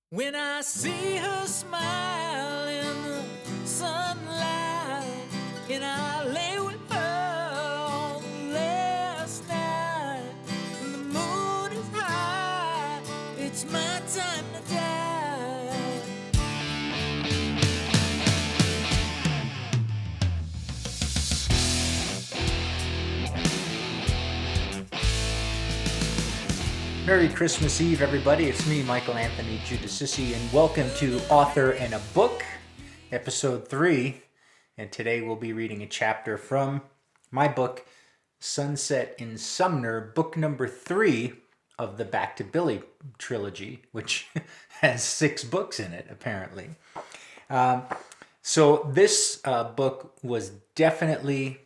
When I see her smile in the sunlight, and I lay with her on last night, and the moon is high, it's my time to die. Merry Christmas Eve, everybody. It's me, Michael Anthony Giudicissi, and welcome to Author and a Book, Episode 3. And today we'll be reading a chapter from my book, Sunset in Sumner, book number 3 of the Back to Billy trilogy, which has 6 books in it, apparently. So this book was definitely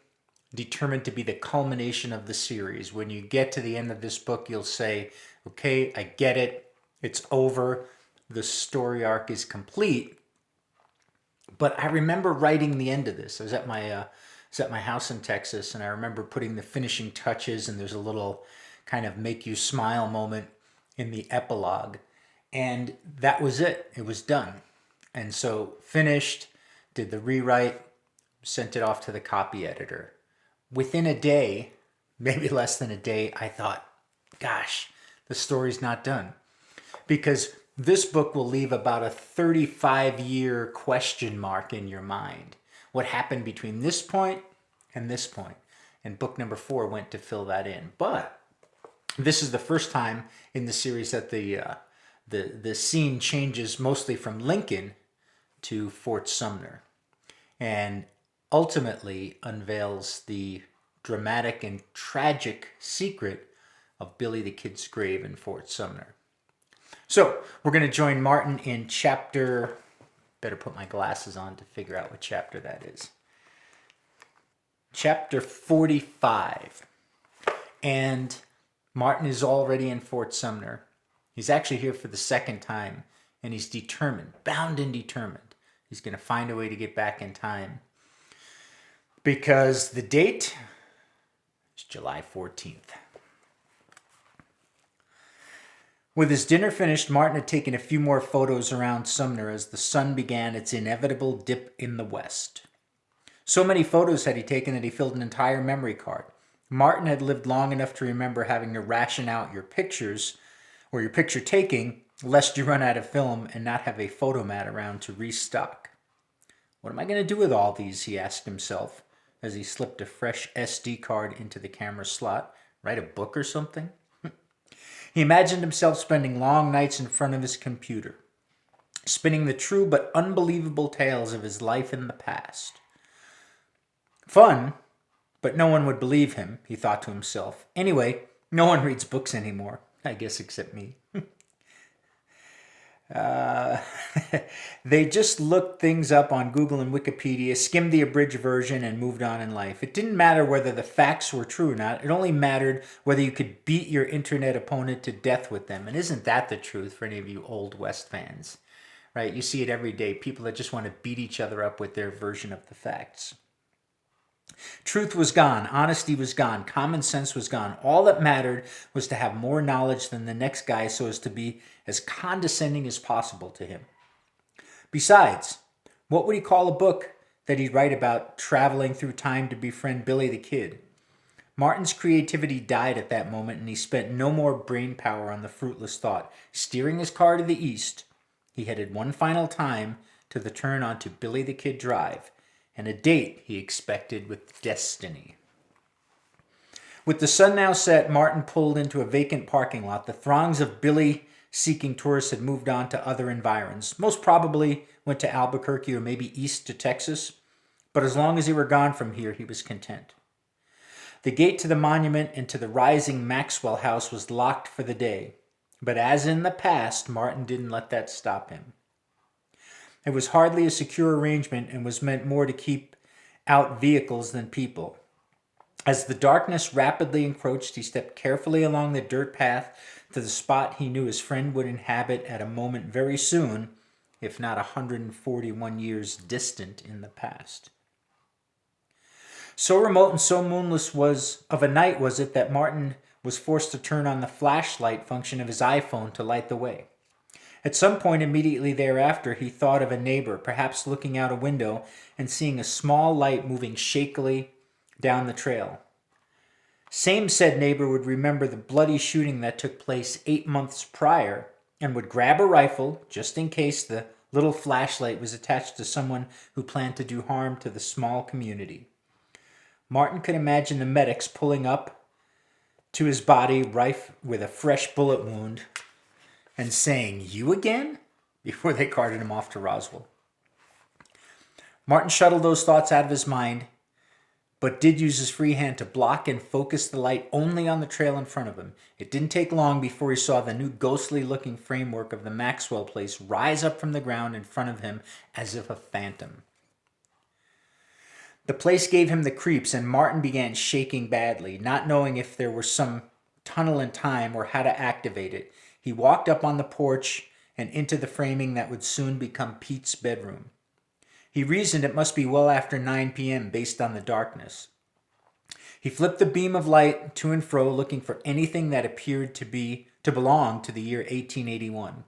determined to be the culmination of the series. When you get to the end of this book, you'll say, okay, I get it. It's over. The story arc is complete. But I remember writing the end of this. I was at my house in Texas, and I remember putting the finishing touches, and there's a little kind of make you smile moment in the epilogue. And that was it. It was done. And so finished, did the rewrite, sent it off to the copy editor. Within a day, maybe less than a day, I thought, gosh, the story's not done. Because this book will leave about a 35-year question mark in your mind. What happened between this point and this point? And book number 4 went to fill that in. But this is the first time in the series that the scene changes mostly from Lincoln to Fort Sumner. And ultimately unveils the dramatic and tragic secret of Billy the Kid's grave in Fort Sumner. So we're going to join Martin in chapter, better put my glasses on to figure out what chapter that is. Chapter 45. And Martin is already in Fort Sumner. He's actually here for the second time, and he's determined, bound and determined. He's going to find a way to get back in time. Because the date is July 14th. With his dinner finished, Martin had taken a few more photos around Sumner as the sun began its inevitable dip in the west. So many photos had he taken that he filled an entire memory card. Martin had lived long enough to remember having to ration out your pictures or your picture taking, lest you run out of film and not have a photomat around to restock. What am I going to do with all these, he asked himself, as he slipped a fresh SD card into the camera slot. Write a book or something? He imagined himself spending long nights in front of his computer, spinning the true but unbelievable tales of his life in the past. Fun, but no one would believe him, he thought to himself. Anyway, no one reads books anymore, I guess except me. They just looked things up on Google and Wikipedia, skimmed the abridged version, and moved on in life. It didn't matter whether the facts were true or not. It only mattered whether you could beat your internet opponent to death with them. And isn't that the truth for any of you Old West fans? Right? You see it every day. People that just want to beat each other up with their version of the facts. Truth was gone. Honesty was gone. Common sense was gone. All that mattered was to have more knowledge than the next guy so as to be as condescending as possible to him. Besides, what would he call a book that he'd write about traveling through time to befriend Billy the Kid? Martin's creativity died at that moment, and he spent no more brain power on the fruitless thought. Steering his car to the east, he headed one final time to the turn onto Billy the Kid Drive, and a date he expected with destiny. With the sun now set, Martin pulled into a vacant parking lot. The throngs of Billy-seeking tourists had moved on to other environs. Most probably went to Albuquerque or maybe east to Texas. But as long as he were gone from here, he was content. The gate to the monument and to the rising Maxwell House was locked for the day. But as in the past, Martin didn't let that stop him. It was hardly a secure arrangement and was meant more to keep out vehicles than people. As the darkness rapidly encroached, he stepped carefully along the dirt path to the spot he knew his friend would inhabit at a moment very soon, if not 141 years distant in the past. So remote and so moonless was of a night was it that Martin was forced to turn on the flashlight function of his iPhone to light the way. At some point immediately thereafter, he thought of a neighbor, perhaps looking out a window and seeing a small light moving shakily down the trail. Same said neighbor would remember the bloody shooting that took place 8 months prior and would grab a rifle just in case the little flashlight was attached to someone who planned to do harm to the small community. Martin could imagine the medics pulling up to his body rife with a fresh bullet wound and saying, "You again?" before they carted him off to Roswell. Martin shuttled those thoughts out of his mind, but did use his free hand to block and focus the light only on the trail in front of him. It didn't take long before he saw the new ghostly-looking framework of the Maxwell place rise up from the ground in front of him as if a phantom. The place gave him the creeps, and Martin began shaking badly, not knowing if there were some tunnel in time or how to activate it. He walked up on the porch and into the framing that would soon become Pete's bedroom. He reasoned it must be well after 9 p.m. based on the darkness. He flipped the beam of light to and fro, looking for anything that appeared to belong to the year 1881.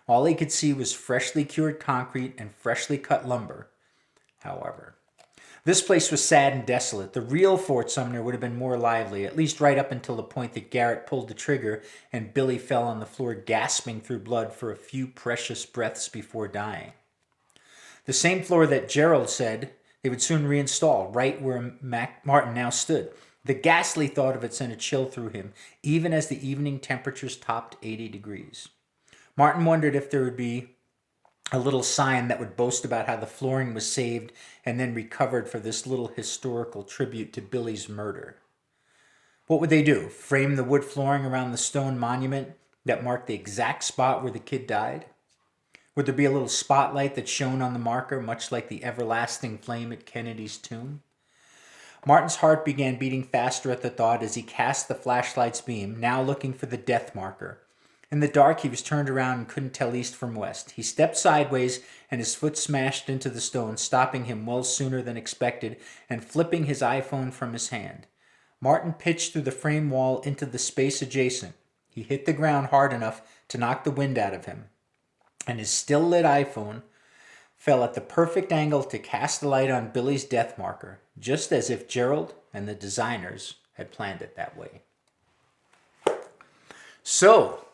All he could see was freshly cured concrete and freshly cut lumber, however. This place was sad and desolate. The real Fort Sumner would have been more lively, at least right up until the point that Garrett pulled the trigger and Billy fell on the floor gasping through blood for a few precious breaths before dying. The same floor that Gerald said they would soon reinstall, right where Martin now stood. The ghastly thought of it sent a chill through him, even as the evening temperatures topped 80 degrees. Martin wondered if there would be a little sign that would boast about how the flooring was saved and then recovered for this little historical tribute to Billy's murder. What would they do? Frame the wood flooring around the stone monument that marked the exact spot where the kid died? Would there be a little spotlight that shone on the marker, much like the everlasting flame at Kennedy's tomb? Martin's heart began beating faster at the thought as he cast the flashlight's beam, now looking for the death marker. In the dark, he was turned around and couldn't tell east from west. He stepped sideways, and his foot smashed into the stone, stopping him well sooner than expected and flipping his iPhone from his hand. Martin pitched through the frame wall into the space adjacent. He hit the ground hard enough to knock the wind out of him, and his still-lit iPhone fell at the perfect angle to cast the light on Billy's death marker, just as if Gerald and the designers had planned it that way. So,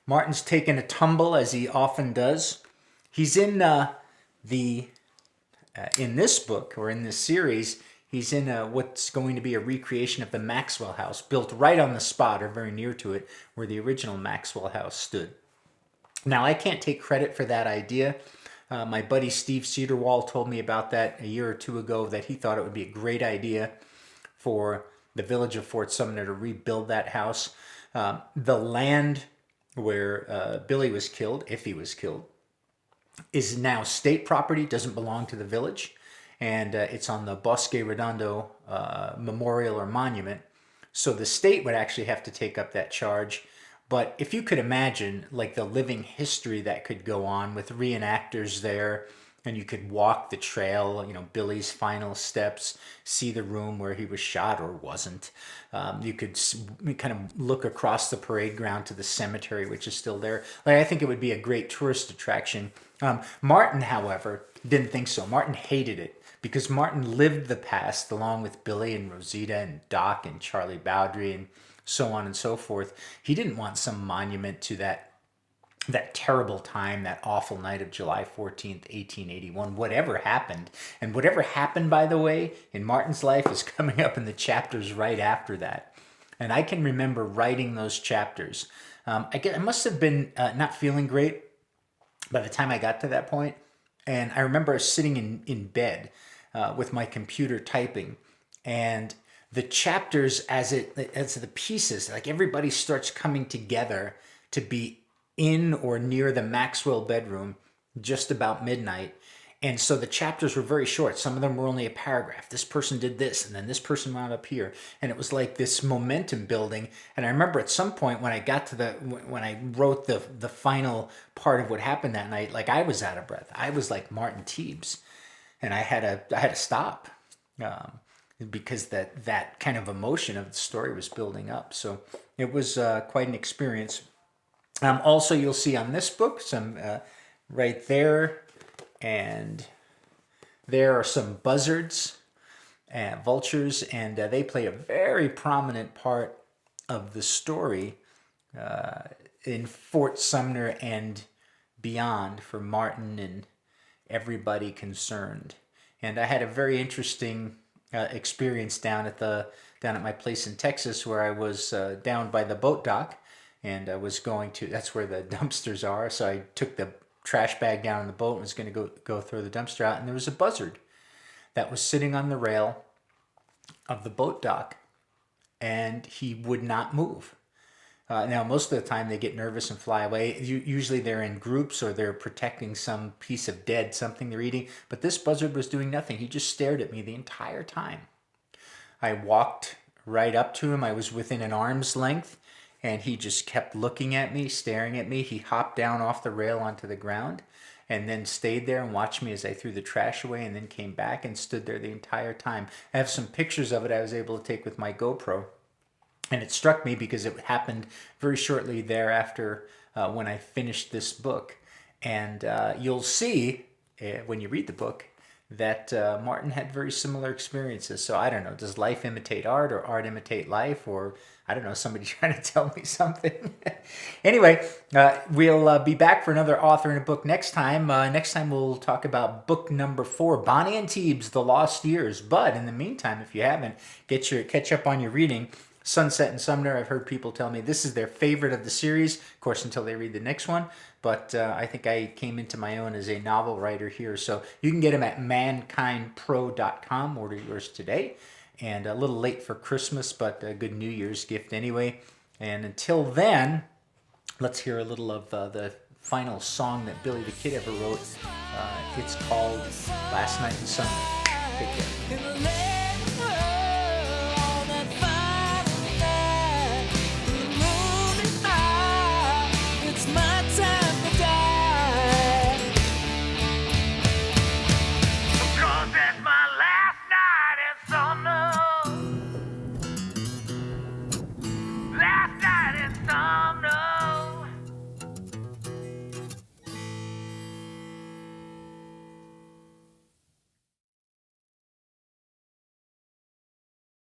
Martin's taken a tumble, as he often does. He's in in this book, or in this series, he's in what's going to be a recreation of the Maxwell house, built right on the spot, or very near to it, where the original Maxwell house stood. Now, I can't take credit for that idea. My buddy Steve Cedarwall told me about that a year or two ago, that he thought it would be a great idea for the village of Fort Sumner to rebuild that house. The land where Billy was killed, if he was killed, is now state property, doesn't belong to the village, and it's on the Bosque Redondo Memorial or Monument. So the state would actually have to take up that charge. But if you could imagine, like, the living history that could go on with reenactors there, and you could walk the trail, Billy's final steps, see the room where he was shot or wasn't. You could kind of look across the parade ground to the cemetery, which is still there. I think it would be a great tourist attraction. Martin, however, didn't think so. Martin hated it because Martin lived the past along with Billy and Rosita and Doc and Charlie Bowdry and so on and so forth. He didn't want some monument to that terrible time, that awful night of July 14th, 1881, whatever happened. And whatever happened, by the way, in Martin's life is coming up in the chapters right after that. And I can remember writing those chapters. I must have been not feeling great by the time I got to that point. And I remember sitting in bed with my computer typing, and the chapters, as the pieces, like, everybody starts coming together to be in or near the Maxwell bedroom just about midnight. And so the chapters were very short. Some of them were only a paragraph. This person did this, and then this person wound up here. And it was like this momentum building. And I remember at some point when I got to when I wrote the final part of what happened that night, like, I was out of breath. I was like Martin Teebs, and I had to stop. Because that kind of emotion of the story was building up. So it was quite an experience. Also, you'll see on this book some right there, and there are some buzzards, vultures, and they play a very prominent part of the story in Fort Sumner and beyond for Martin and everybody concerned. And I had a very interesting experience down at my place in Texas, where I was down by the boat dock, and I was going to, that's where the dumpsters are. So I took the trash bag down in the boat and was going to go throw the dumpster out, and there was a buzzard that was sitting on the rail of the boat dock, and he would not move. Now, most of the time they get nervous and fly away. Usually they're in groups, or they're protecting some piece of dead something they're eating. But this buzzard was doing nothing. He just stared at me the entire time. I walked right up to him. I was within an arm's length, and he just kept looking at me, staring at me. He hopped down off the rail onto the ground, and then stayed there and watched me as I threw the trash away, and then came back and stood there the entire time. I have some pictures of it I was able to take with my GoPro. And it struck me because it happened very shortly thereafter when I finished this book. And you'll see when you read the book that Martin had very similar experiences. So I don't know, does life imitate art, or art imitate life, or I don't know, somebody trying to tell me something? Anyway, we'll be back for another author in a book next time. Next time we'll talk about book number 4, Bonnie and Teebs, The Lost Years. But in the meantime, if you haven't, catch up on your reading. Sunset and Sumner, I've heard people tell me this is their favorite of the series, of course, until they read the next one. But I think I came into my own as a novel writer here. So you can get them at mankindpro.com. Order yours today. And a little late for Christmas, but a good New Year's gift anyway. And until then, let's hear a little of the final song that Billy the Kid ever wrote. It's called Last Night in Summer. Take care.